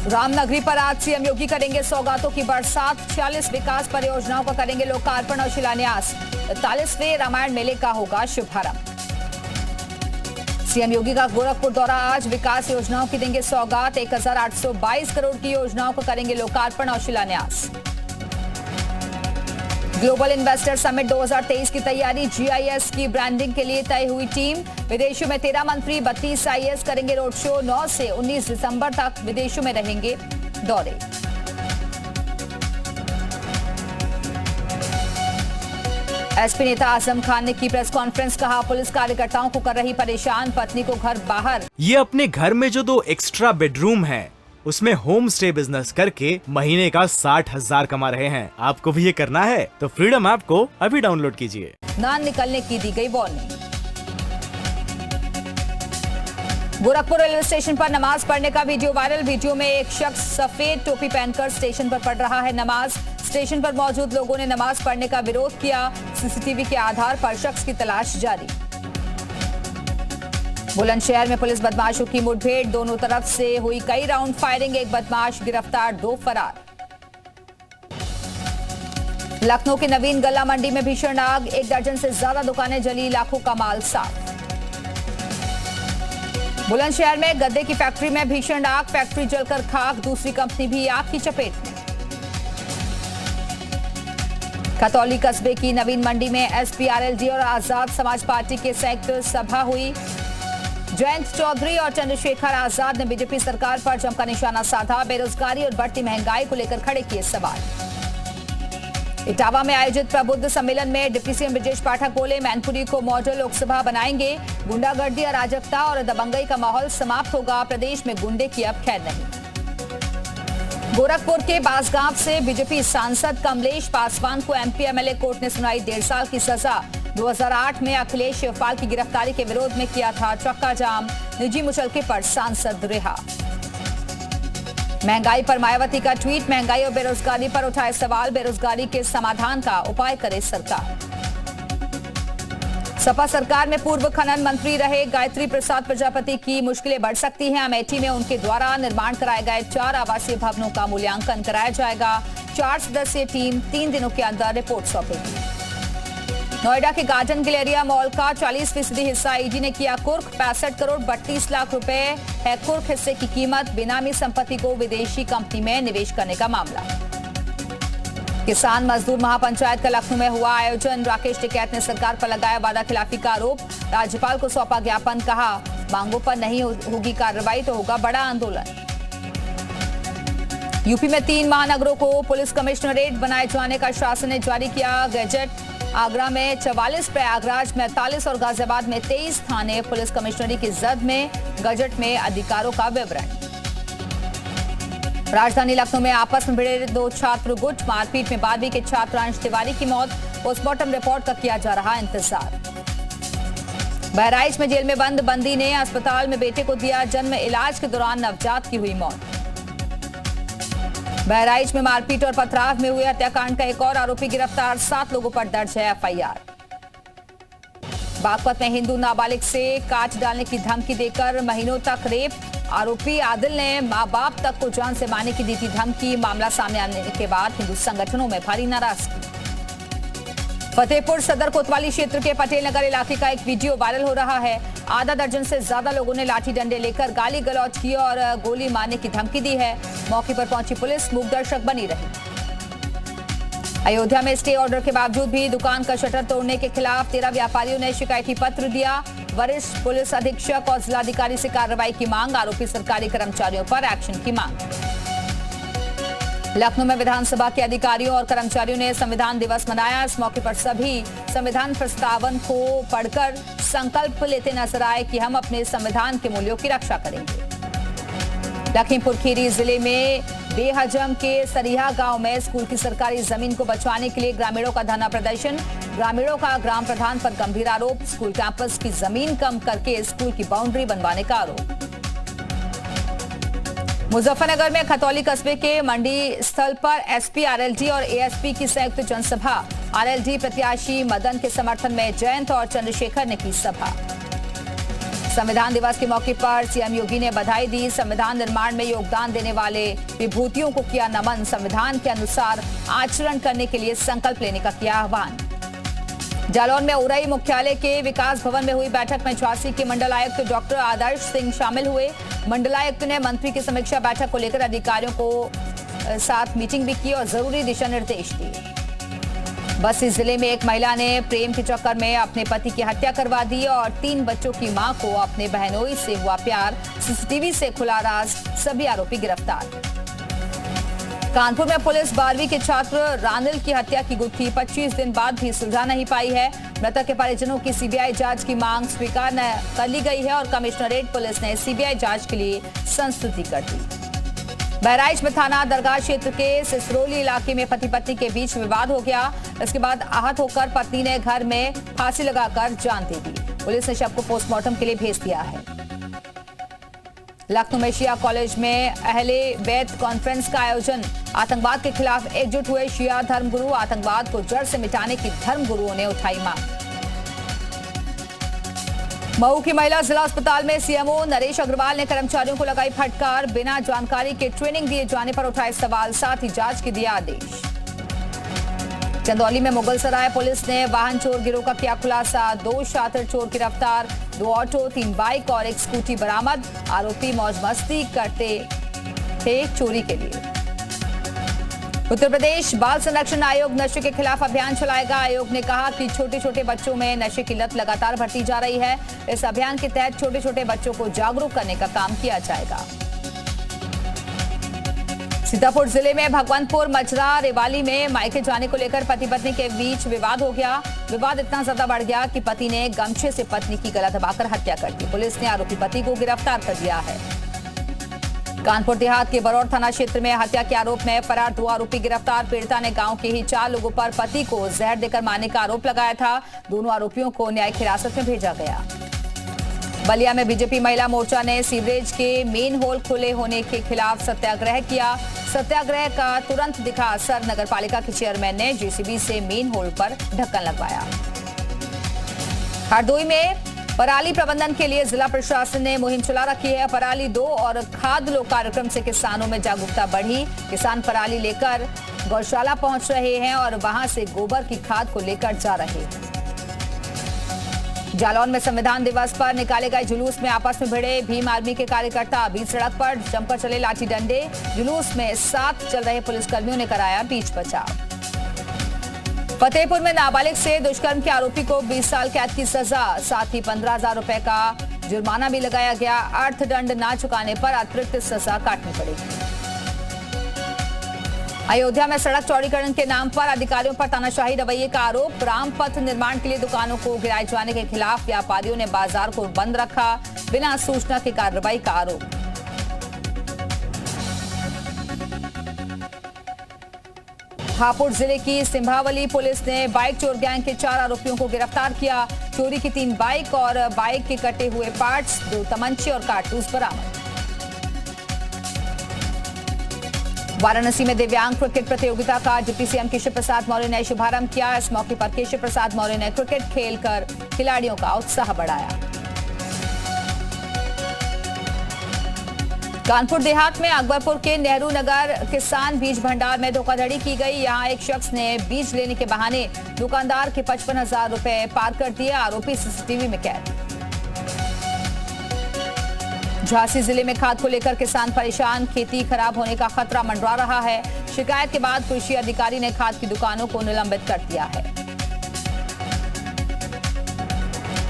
रामनगरी पर आज सीएम योगी करेंगे सौगातों की बरसात। 46 विकास परियोजनाओं का करेंगे लोकार्पण और शिलान्यास। 43वें रामायण मेले का होगा शुभारंभ। सीएम योगी का गोरखपुर दौरा आज। विकास योजनाओं की देंगे सौगात। 1822 करोड़ की योजनाओं का करेंगे लोकार्पण और शिलान्यास। ग्लोबल इन्वेस्टर समिट 2023 की तैयारी। जीआईएस की ब्रांडिंग के लिए तय हुई टीम। विदेशों में 13 मंत्री 32 आईएएस करेंगे रोड शो। 9 से 19 दिसंबर तक विदेशों में रहेंगे दौरे। एसपी नेता आजम खान ने की प्रेस कॉन्फ्रेंस। कहा पुलिस कार्यकर्ताओं को कर रही परेशान, पत्नी को घर बाहर। ये अपने घर में जो 2 एक्स्ट्रा बेडरूम है उसमें होम स्टे बिजनेस करके महीने का 60,000 कमा रहे हैं। आपको भी ये करना है तो फ्रीडम ऐप को अभी डाउनलोड कीजिए। ना निकलने की दी गई वार्निंग। गोरखपुर रेलवे स्टेशन पर नमाज पढ़ने का वीडियो वायरल। वीडियो में एक शख्स सफेद टोपी पहनकर स्टेशन पर पढ़ रहा है नमाज। स्टेशन पर मौजूद लोगों ने नमाज पढ़ने का विरोध किया। सीसीटीवी के आधार पर शख्स की तलाश जारी। बुलंदशहर में पुलिस बदमाशों की मुठभेड़। दोनों तरफ से हुई कई राउंड फायरिंग। एक बदमाश गिरफ्तार, 2 फरार। लखनऊ के नवीन गल्ला मंडी में भीषण आग। 1 दर्जन से ज्यादा दुकानें जली, लाखों का माल साफ। बुलंदशहर में गद्दे की फैक्ट्री में भीषण आग। फैक्ट्री जलकर खाक, दूसरी कंपनी भी आग की चपेट में। खतौली कस्बे की नवीन मंडी में एसपी, आरएलडी और आजाद समाज पार्टी के संयुक्त सभा हुई। जयंत चौधरी और चंद्रशेखर आजाद ने बीजेपी सरकार पर जमकर निशाना साधा। बेरोजगारी और बढ़ती महंगाई को लेकर खड़े किए सवाल। इटावा में आयोजित प्रबुद्ध सम्मेलन में डिप्टी सीएम ब्रजेश पाठक बोले, मैनपुरी को मॉडल लोकसभा बनाएंगे। गुंडागर्दी, अराजकता और दबंगई का माहौल समाप्त होगा। प्रदेश में गुंडे की अब खैर नहीं। गोरखपुर के बासगांव से बीजेपी सांसद कमलेश पासवान को एमपी एमएलए कोर्ट ने सुनाई 1.5 साल की सजा। 2008 में अखिलेश शिवपाल की गिरफ्तारी के विरोध में किया था चक्का जाम। निजी मुचलके पर सांसद रिहा। महंगाई पर मायावती का ट्वीट। महंगाई और बेरोजगारी पर उठाए सवाल। बेरोजगारी के समाधान का उपाय करे सरकार। सपा सरकार में पूर्व खनन मंत्री रहे गायत्री प्रसाद प्रजापति की मुश्किलें बढ़ सकती हैं। अमेठी में उनके द्वारा निर्माण कराए गए 4 आवासीय भवनों का मूल्यांकन कराया जाएगा। 4 सदस्यीय टीम 3 दिनों के अंदर रिपोर्ट सौंपेगी। नोएडा के गार्डन गैलेरिया मॉल का 40% हिस्सा ईडी ने किया कुर्क। 65 करोड़ 32 लाख रुपए है कुर्क हिस्से की कीमत। बेनामी संपत्ति को विदेशी कंपनी में निवेश करने का मामला। किसान मजदूर महापंचायत का लखनऊ में हुआ आयोजन। राकेश टिकैत ने सरकार पर लगाया वादा खिलाफी का आरोप। राज्यपाल को सौंपा ज्ञापन। कहा मांगों पर नहीं होगी कार्रवाई तो होगा बड़ा आंदोलन। यूपी में 3 महानगरों को पुलिस कमिश्नरेट बनाए जाने का शासन ने जारी किया गैजेट। आगरा में 44, प्रयागराज में 48 और गाजियाबाद में 23 थाने पुलिस कमिश्नरी की जद में। गजट में अधिकारों का विवरण। राजधानी लखनऊ में आपस में भिड़े 2 छात्र गुट। मारपीट में 12वीं के छात्र अंश तिवारी की मौत। पोस्टमार्टम रिपोर्ट का किया जा रहा इंतजार। बहराइच में जेल में बंद बंदी ने अस्पताल में बेटे को दिया जन्म। इलाज के दौरान नवजात की हुई मौत। बहराइच में मारपीट और पथराव में हुए हत्याकांड का एक और आरोपी गिरफ्तार। 7 लोगों पर दर्ज है एफआईआर। बागपत में हिंदू नाबालिग से काट डालने की धमकी देकर महीनों तक रेप। आरोपी आदिल ने मां बाप तक को जान से मारने की दी थी धमकी। मामला सामने आने के बाद हिंदू संगठनों में भारी नाराजगी। फतेहपुर सदर कोतवाली क्षेत्र के पटेल नगर इलाके का एक वीडियो वायरल हो रहा है। आधा दर्जन से ज्यादा लोगों ने लाठी डंडे लेकर गाली गलौज की और गोली मारने की धमकी दी है। मौके पर पहुंची पुलिस मूक दर्शक बनी रही। अयोध्या में स्टे ऑर्डर के बावजूद भी दुकान का शटर तोड़ने के खिलाफ 13 व्यापारियों ने शिकायती पत्र दिया। वरिष्ठ पुलिस अधीक्षक और जिलाधिकारी से कार्रवाई की मांग। आरोपी सरकारी कर्मचारियों पर एक्शन की मांग। लखनऊ में विधानसभा के अधिकारियों और कर्मचारियों ने संविधान दिवस मनाया। इस मौके पर सभी संविधान प्रस्तावन को पढ़कर संकल्प लेते नजर आए कि हम अपने संविधान के मूल्यों की रक्षा करेंगे। लखीमपुर खीरी जिले में बेहजम के सरिया गांव में स्कूल की सरकारी जमीन को बचाने के लिए ग्रामीणों का धरना प्रदर्शन। ग्रामीणों का ग्राम प्रधान पर गंभीर आरोप। स्कूल कैंपस की जमीन कम करके स्कूल की बाउंड्री बनवाने का आरोप। मुजफ्फरनगर में खतौली कस्बे के मंडी स्थल पर एसपी, आरएलडी और एएसपी की संयुक्त जनसभा। आरएलडी प्रत्याशी मदन के समर्थन में जयंत और चंद्रशेखर ने की सभा। संविधान दिवस के मौके पर सीएम योगी ने बधाई दी। संविधान निर्माण में योगदान देने वाले विभूतियों को किया नमन। संविधान के अनुसार आचरण करने के लिए संकल्प लेने का किया आह्वान। जालौन में उरई मुख्यालय के विकास भवन में हुई बैठक में झांसी के मंडल आयुक्त डॉक्टर आदर्श सिंह शामिल हुए। मंडलायुक्त ने मंत्री की समीक्षा बैठक को लेकर अधिकारियों को साथ मीटिंग भी की और जरूरी दिशा निर्देश दिए। बस्ती जिले में एक महिला ने प्रेम के चक्कर में अपने पति की हत्या करवा दी और 3 बच्चों की मां को अपने बहनोई से हुआ प्यार। सीसीटीवी से खुला राज, सभी आरोपी गिरफ्तार। कानपुर में पुलिस 12वीं के छात्र रानिल की हत्या की गुत्थी 25 दिन बाद भी सुलझा नहीं पाई है। मृतक के परिजनों की सीबीआई जांच की मांग स्वीकार कर ली गई है और कमिश्नरेट पुलिस ने सीबीआई जांच के लिए संस्तुति कर दी। बहराइच में थाना दरगाह क्षेत्र के सिसरोली इलाके में पति पत्नी के बीच विवाद हो गया। इसके बाद आहत होकर पत्नी ने घर में फांसी लगाकर जान दे दी। पुलिस ने शव को पोस्टमार्टम के लिए भेज दिया है। लखनऊ में शिया कॉलेज में अहले बैत कॉन्फ्रेंस का आयोजन। आतंकवाद के खिलाफ एकजुट हुए शिया धर्मगुरु। आतंकवाद को जड़ से मिटाने की धर्मगुरुओं ने उठाई मांग। मऊ की महिला जिला अस्पताल में सीएमओ नरेश अग्रवाल ने कर्मचारियों को लगाई फटकार। बिना जानकारी के ट्रेनिंग दिए जाने पर उठाए सवाल, साथ ही जांच के दिया आदेश। चंदौली में मुगलसराय पुलिस ने वाहन चोर गिरोह का किया खुलासा। 2 शातिर चोर गिरफ्तार, 2 ऑटो, 3 बाइक और 1 स्कूटी बरामद। आरोपी मौज मस्ती करते थे चोरी के लिए। उत्तर प्रदेश बाल संरक्षण आयोग नशे के खिलाफ अभियान चलाएगा। आयोग ने कहा कि छोटे छोटे बच्चों में नशे की लत लगातार बढ़ती जा रही है। इस अभियान के तहत छोटे छोटे बच्चों को जागरूक करने का काम किया जाएगा। सीतापुर जिले में भगवंतपुर मचरा रेवाली में मायके जाने को लेकर पति पत्नी के बीच विवाद हो गया। विवाद इतना ज्यादा बढ़ गया कि पति ने गमछे से पत्नी की गला दबाकर हत्या कर दी। पुलिस ने आरोपी पति को गिरफ्तार कर लिया है। कानपुर देहात के बरौर थाना क्षेत्र में हत्या के आरोप में फरार 2 आरोपी गिरफ्तार। पीड़िता ने गांव के ही 4 लोगों पर पति को जहर देकर मारने का आरोप लगाया था। दोनों आरोपियों को न्यायिक हिरासत में भेजा गया। बलिया में बीजेपी महिला मोर्चा ने सीवरेज के मेन होल खुले होने के खिलाफ सत्याग्रह किया। सत्याग्रह का तुरंत दिखा असर। नगर पालिका के चेयरमैन ने जेसीबी से मेन होल पर ढक्कन लगवाया। हरदोई में पराली प्रबंधन के लिए जिला प्रशासन ने मुहिम चला रखी है। पराली दो और खाद लो कार्यक्रम से किसानों में जागरूकता बढ़ी। किसान पराली लेकर गौशाला पहुंच रहे हैं और वहां से गोबर की खाद को लेकर जा रहे हैं। जालौन में संविधान दिवस पर निकाले गए जुलूस में आपस में भिड़े भीम आर्मी के कार्यकर्ता। बीच सड़क पर जमकर चले लाठी डंडे। जुलूस में साथ चल रहे पुलिसकर्मियों ने कराया बीच बचाव। फतेहपुर में नाबालिग से दुष्कर्म के आरोपी को 20 साल कैद की सजा, साथ ही 15,000 रुपए का जुर्माना भी लगाया गया। अर्थदंड न चुकाने पर अतिरिक्त सजा काटनी पड़ेगी। अयोध्या में सड़क चौड़ीकरण के नाम पर अधिकारियों पर तानाशाही रवैये का आरोप। रामपथ निर्माण के लिए दुकानों को गिराए जाने के खिलाफ व्यापारियों ने बाजार को बंद रखा। बिना सूचना की कार्रवाई का आरोप। हापुड़ जिले की सिंभावली पुलिस ने बाइक चोर गैंग के 4 आरोपियों को गिरफ्तार किया। चोरी की 3 बाइक और बाइक के कटे हुए पार्ट्स, 2 तमंचे और कारतूस बरामद। वाराणसी में दिव्यांग क्रिकेट प्रतियोगिता का डिप्टी सीएम केशव प्रसाद मौर्य ने शुभारंभ किया। इस मौके पर केशव प्रसाद मौर्य ने क्रिकेट खेलकर खिलाड़ियों का उत्साह बढ़ाया। कानपुर देहात में अकबरपुर के नेहरू नगर किसान बीज भंडार में धोखाधड़ी की गई। यहां एक शख्स ने बीज लेने के बहाने दुकानदार के 55,000 रुपए पार कर दिए। आरोपी सीसीटीवी में कैद। झांसी जिले में खाद को लेकर किसान परेशान। खेती खराब होने का खतरा मंडरा रहा है। शिकायत के बाद कृषि अधिकारी ने खाद की दुकानों को निलंबित कर दिया है।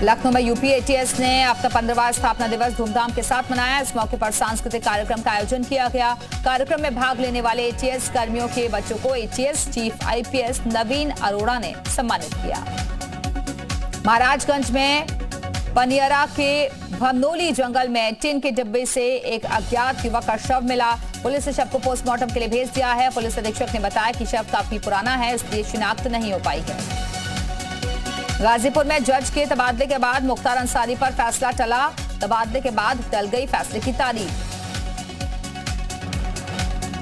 लखनऊ में यूपी एटीएस ने अपना 15वां स्थापना दिवस धूमधाम के साथ मनाया। इस मौके पर सांस्कृतिक कार्यक्रम का आयोजन किया गया। कार्यक्रम में भाग लेने वाले एटीएस कर्मियों के बच्चों को एटीएस चीफ आईपीएस नवीन अरोड़ा ने सम्मानित किया। महाराजगंज में पनियरा के भमनोली जंगल में टिन के डिब्बे से एक अज्ञात युवक का शव मिला। पुलिस ने शव को पोस्टमार्टम के लिए भेज दिया है। पुलिस अधीक्षक ने बताया कि शव काफी पुराना है, इसलिए शिनाख्त नहीं हो पाई है। गाजीपुर में जज के तबादले के बाद मुख्तार अंसारी पर फैसला टला। तबादले के बाद टल गई फैसले की तारीख।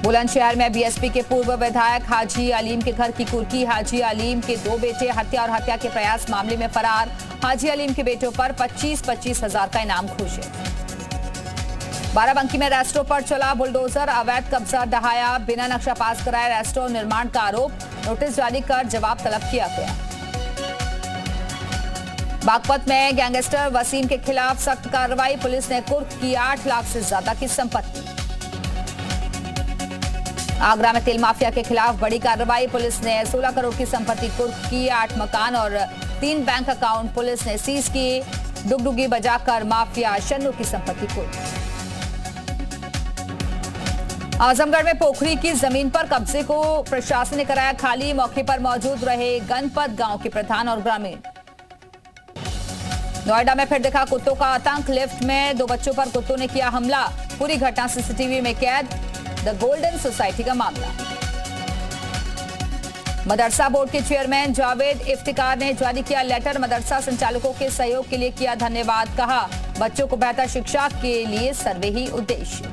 बुलंदशहर में बीएसपी के पूर्व विधायक हाजी अलीम के घर की कुर्की। हाजी अलीम के 2 बेटे हत्या और हत्या के प्रयास मामले में फरार। हाजी अलीम के बेटों पर 25-25 हजार का इनाम घोषित। बाराबंकी में रेस्टों पर चला बुलडोजर, अवैध कब्जा ढहाया, बिना नक्शा पास कराए रेस्टों निर्माण का आरोप, नोटिस जारी कर जवाब तलब किया गया। बागपत में गैंगस्टर वसीम के खिलाफ सख्त कार्रवाई, पुलिस ने कुर्क की 8 लाख से ज्यादा की संपत्ति। आगरा में तेल माफिया के खिलाफ बड़ी कार्रवाई, पुलिस ने 16 करोड़ की संपत्ति कुर्क की, 8 मकान और 3 बैंक अकाउंट पुलिस ने सीज किए। डुगडुगी बजाकर माफिया शन्नू की संपत्ति कुर्क। आजमगढ़ में पोखरी की जमीन पर कब्जे को प्रशासन ने कराया खाली, मौके पर मौजूद रहे गणपत गांव के प्रधान और ग्रामीण। नोएडा में फिर दिखा कुत्तों का आतंक, लिफ्ट में 2 बच्चों पर कुत्तों ने किया हमला, पूरी घटना सीसीटीवी में कैद। द गोल्डन सोसाइटी का मामला। मदरसा बोर्ड के चेयरमैन जावेद इफ्तिकार ने जारी किया लेटर, मदरसा संचालकों के सहयोग के लिए किया धन्यवाद, कहा बच्चों को बेहतर शिक्षा के लिए सर्वे ही उद्देश्य।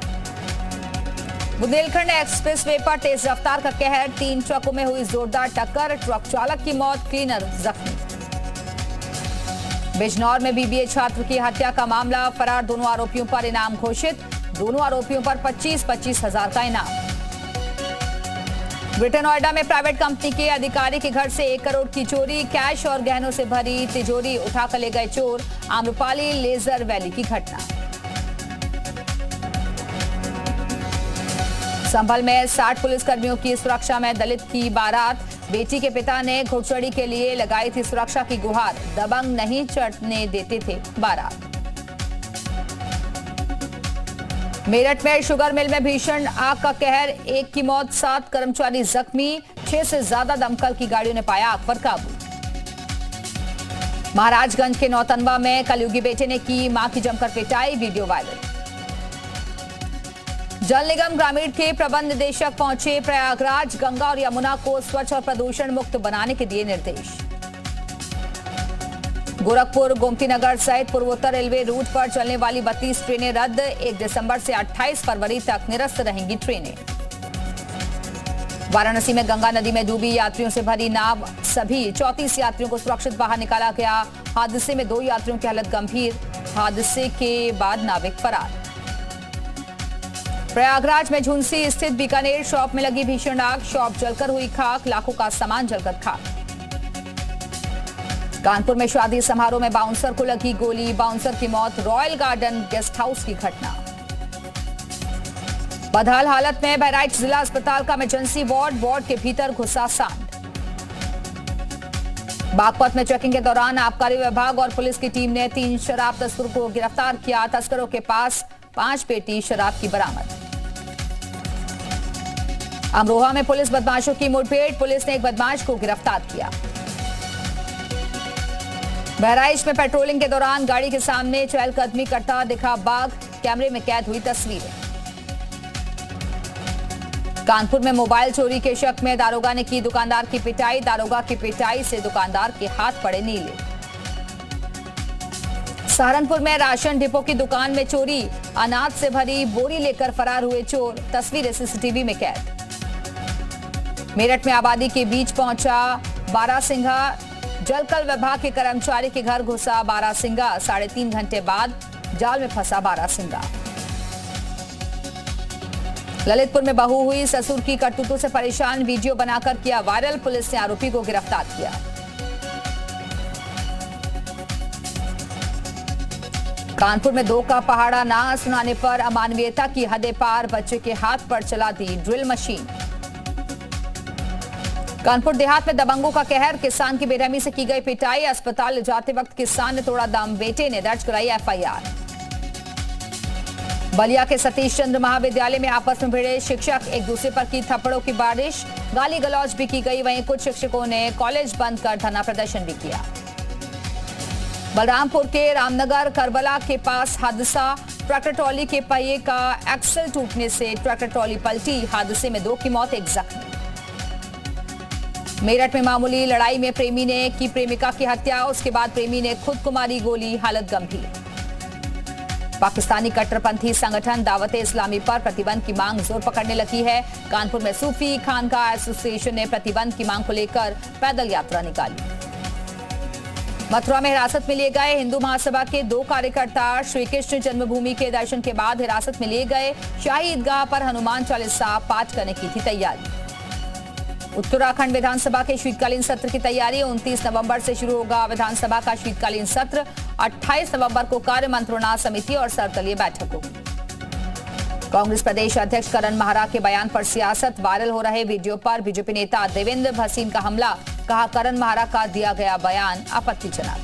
बुंदेलखंड एक्सप्रेस वे पर तेज रफ्तार का कहर, 3 ट्रकों में हुई जोरदार टक्कर, ट्रक चालक की मौत, क्लीनर जख्मी। बिजनौर में बीबीए छात्र की हत्या का मामला, फरार दोनों आरोपियों पर इनाम घोषित, दोनों आरोपियों पर 25-25 हजार का इनाम। ग्रेटर नोएडा में प्राइवेट कंपनी के अधिकारी के घर से 1 करोड़ की चोरी, कैश और गहनों से भरी तिजोरी उठाकर ले गए चोर, आम्रपाली लेजर वैली की घटना। संभल में 60 पुलिसकर्मियों की सुरक्षा में दलित की बारात, बेटी के पिता ने घुड़सड़ी के लिए लगाई थी सुरक्षा की गुहार, दबंग नहीं चढ़ने देते थे बारात। मेरठ में शुगर मिल में भीषण आग का कहर, 1 की मौत, 7 कर्मचारी जख्मी, 6 से ज्यादा दमकल की गाड़ियों ने पाया आग पर काबू। महाराजगंज के नौतनवा में कलयुगी बेटे ने की मां की जमकर पिटाई, वीडियो वायरल। जल निगम ग्रामीण के प्रबंध निदेशक पहुंचे प्रयागराज, गंगा और यमुना को स्वच्छ और प्रदूषण मुक्त बनाने के दिए निर्देश। गोरखपुर गोमती नगर सहित पूर्वोत्तर रेलवे रूट पर चलने वाली 32 ट्रेनें रद्द, 1 दिसंबर से 28 फरवरी तक निरस्त रहेंगी ट्रेनें। वाराणसी में गंगा नदी में डूबी यात्रियों से भरी नाव, सभी 34 यात्रियों को सुरक्षित बाहर निकाला गया। हादसे में 2 यात्रियों की हालत गंभीर, हादसे के बाद नाविक फरार। प्रयागराज में झुंसी स्थित बीकानेर शॉप में लगी भीषण आग, शॉप जलकर हुई खाक, लाखों का सामान जलकर खाक। कानपुर में शादी समारोह में बाउंसर को लगी गोली, बाउंसर की मौत, रॉयल गार्डन गेस्ट हाउस की घटना। बदहाल हालत में बहराइच जिला अस्पताल का इमरजेंसी वार्ड के भीतर घुसा सांड। बागपत में चेकिंग के दौरान आबकारी विभाग और पुलिस की टीम ने 3 शराब तस्करों को गिरफ्तार किया, तस्करों के पास 5 पेटी शराब की बरामद। अमरोहा में पुलिस बदमाशों की मुठभेड़, पुलिस ने एक बदमाश को गिरफ्तार किया। बहराइच में पेट्रोलिंग के दौरान गाड़ी के सामने चहलकदमी करता दिखा बाघ, कैमरे में कैद हुई तस्वीरें। कानपुर में मोबाइल चोरी के शक में दारोगा ने की दुकानदार की पिटाई, दारोगा की पिटाई से दुकानदार के हाथ पड़े नीले। सहारनपुर में राशन डिपो की दुकान में चोरी, अनाज से भरी बोरी लेकर फरार हुए चोर, तस्वीरें सीसीटीवी में कैद। मेरठ में आबादी के बीच पहुंचा बारासिंघा, जलकल विभाग के कर्मचारी के घर घुसा बारासिंगा, 3.5 घंटे बाद जाल में फंसा बारासिंगा। ललितपुर में बहू हुई ससुर की करतूतों से परेशान, वीडियो बनाकर किया वायरल, पुलिस ने आरोपी को गिरफ्तार किया। कानपुर में 2 का पहाड़ा ना सुनाने पर अमानवीयता की हदें पार, बच्चे के हाथ पर चला दी ड्रिल मशीन। कानपुर देहात में दबंगों का कहर, किसान की बेरहमी से की गई पिटाई, अस्पताल ले जाते वक्त किसान ने तोड़ा दम, बेटे ने दर्ज कराई एफआईआर। बलिया के सतीश चंद्र महाविद्यालय में आपस में भिड़े शिक्षक, एक दूसरे पर की थप्पड़ों की बारिश, गाली गलौज भी की गई, वहीं कुछ शिक्षकों ने कॉलेज बंद कर धरना प्रदर्शन भी किया। बलरामपुर के रामनगर करबला के पास हादसा, ट्रैक्टर ट्रॉली के पहिए का एक्सल टूटने से ट्रैक्टर ट्रॉली पलटी, हादसे में 2 की मौत, 1 जख्मी। मेरठ में मामूली लड़ाई में प्रेमी ने की प्रेमिका की हत्या, उसके बाद प्रेमी ने खुद को मारी गोली, हालत गंभीर। पाकिस्तानी कट्टरपंथी संगठन दावते इस्लामी पर प्रतिबंध की मांग जोर पकड़ने लगी है। कानपुर में सूफी खानका एसोसिएशन ने प्रतिबंध की मांग को लेकर पैदल यात्रा निकाली। मथुरा में हिरासत में लिए गए हिंदू महासभा के 2 कार्यकर्ता श्री कृष्ण जन्मभूमि के दर्शन के बाद हिरासत में लिए गए। शाही ईदगाह पर हनुमान चालीसा पाठ करने की थी तैयारी। उत्तराखंड विधानसभा के शीतकालीन सत्र की तैयारी 29 नवंबर से शुरू होगा। विधानसभा का शीतकालीन सत्र 28 नवंबर को कार्य मंत्रणा समिति और सर्वदलीय बैठक होगी। कांग्रेस प्रदेश अध्यक्ष करण माहरा के बयान पर सियासत, वायरल हो रहे वीडियो पर बीजेपी नेता देवेंद्र भसीन का हमला, कहा करण माहरा का दिया गया बयान आपत्तिजनक।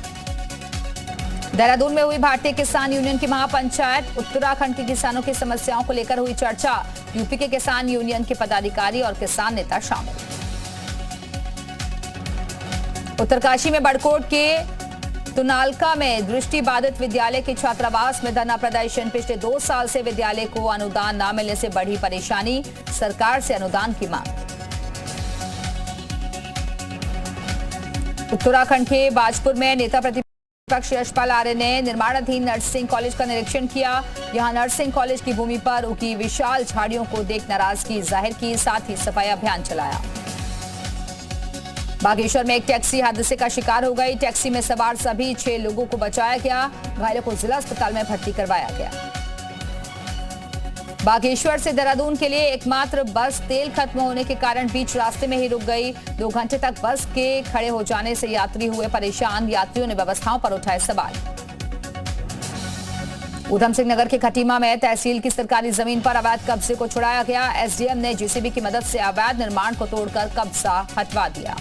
देहरादून में हुई भारतीय किसान यूनियन की महापंचायत, उत्तराखंड के किसानों की समस्याओं को लेकर हुई चर्चा। यूपी के किसान यूनियन के पदाधिकारी और किसान नेता शामिल। उत्तरकाशी में बड़कोट के तुनालका में दृष्टि बाधित विद्यालय के छात्रावास में धरना प्रदर्शन। पिछले 2 साल से विद्यालय को अनुदान न मिलने से बढ़ी परेशानी, सरकार से अनुदान की मांग। उत्तराखंड के बाजपुर में नेता प्रतिपक्ष यशपाल आर्य ने निर्माणाधीन नर्सिंग कॉलेज का निरीक्षण किया। यहां नर्सिंग कॉलेज की भूमि पर उगी विशाल झाड़ियों को देख नाराजगी जाहिर की, साथ ही सफाई अभियान चलाया। बागेश्वर में एक टैक्सी हादसे का शिकार हो गई। टैक्सी में सवार सभी 6 लोगों को बचाया गया। घायलों को जिला अस्पताल में भर्ती करवाया गया। बागेश्वर से देहरादून के लिए एकमात्र बस तेल खत्म होने के कारण बीच रास्ते में ही रुक गई। 2 घंटे तक बस के खड़े हो जाने से यात्री हुए परेशान। यात्रियों ने व्यवस्थाओं पर उठाए सवाल। ऊधम सिंह नगर के खटीमा में तहसील की सरकारी जमीन पर अवैध कब्जे को छुड़ाया गया। एसडीएम ने जेसीबी की मदद से अवैध निर्माण को तोड़कर कब्जा हटवा दिया।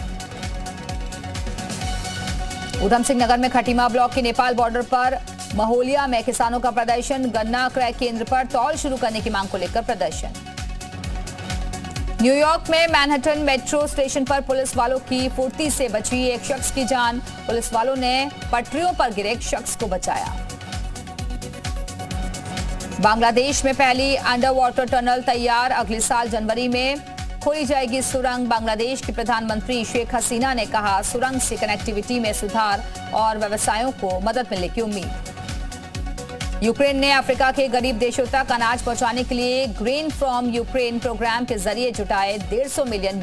ऊधम सिंह नगर में खटीमा ब्लॉक के नेपाल बॉर्डर पर महोलिया में किसानों का प्रदर्शन। गन्ना क्रय केंद्र पर तौल शुरू करने की मांग को लेकर प्रदर्शन। न्यूयॉर्क में मैनहट्टन मेट्रो स्टेशन पर पुलिस वालों की फुर्ती से बची एक शख्स की जान। पुलिस वालों ने पटरियों पर गिरे एक शख्स को बचाया। बांग्लादेश में पहली अंडर वाटर टनल तैयार, अगले साल जनवरी में खोली जाएगी सुरंग। बांग्लादेश की प्रधानमंत्री शेख हसीना ने कहा, सुरंग से कनेक्टिविटी में सुधार और व्यवसायों को मदद मिलने की उम्मीद। यूक्रेन ने अफ्रीका के गरीब देशों तक अनाज पहुंचाने के लिए ग्रेन फ्रॉम यूक्रेन प्रोग्राम के जरिए जुटाए $150 मिलियन।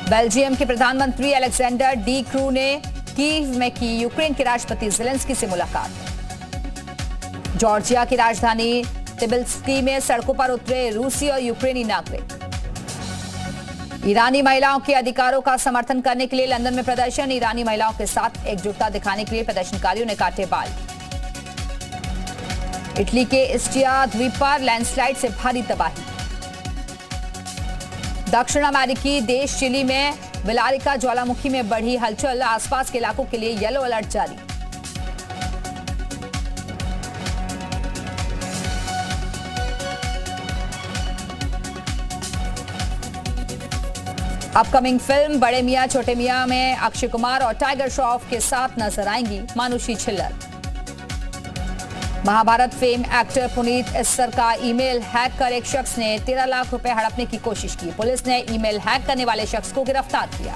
बेल्जियम के प्रधानमंत्री अलेक्जेंडर डी क्रू ने कीव में की यूक्रेन के राष्ट्रपति ज़ेलेंस्की से मुलाकात। जॉर्जिया की राजधानी टिबिल्स्की में सड़कों पर उतरे रूसी और यूक्रेनी नागरिक। ईरानी महिलाओं के अधिकारों का समर्थन करने के लिए लंदन में प्रदर्शन। ईरानी महिलाओं के साथ एकजुटता दिखाने के लिए प्रदर्शनकारियों ने काटे बाल। इटली के इस्टिया द्वीप पर लैंडस्लाइड से भारी तबाही। दक्षिण अमेरिकी देश चिली में विलारिका ज्वालामुखी में बढ़ी हलचल, आसपास के इलाकों के लिए येलो अलर्ट जारी। अपकमिंग फिल्म बड़े मियां छोटे मियां में अक्षय कुमार और टाइगर श्रॉफ के साथ नजर आएंगी मानुषी छिल्लर। महाभारत फेम एक्टर पुनीत इस्सर का ईमेल हैक कर एक शख्स ने 13 लाख रुपए हड़पने की कोशिश की। पुलिस ने ईमेल हैक करने वाले शख्स को गिरफ्तार किया।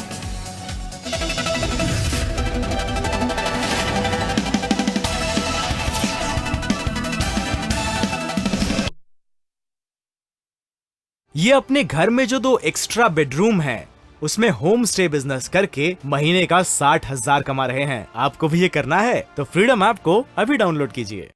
ये अपने घर में जो 2 एक्स्ट्रा बेडरूम हैं, उसमें होम स्टे बिजनेस करके महीने का 60,000 कमा रहे हैं। आपको भी ये करना है तो फ्रीडम ऐप को अभी डाउनलोड कीजिए।